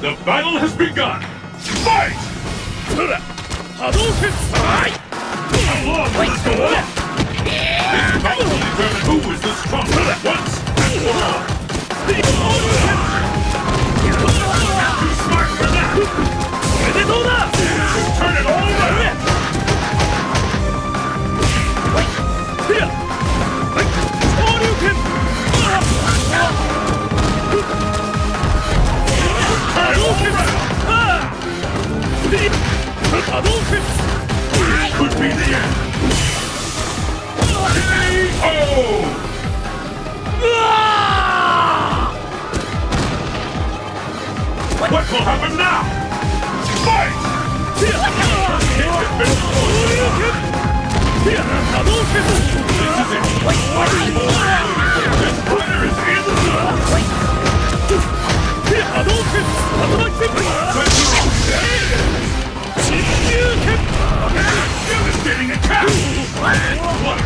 The battle has begun! Fight! How long will this go on? This battle will determine who is the strongest once and for all! Too smart for that! Turn it all around! Could be the end. Oh! What will happen now? Fight! This is it. This winner is in the devastating attack! What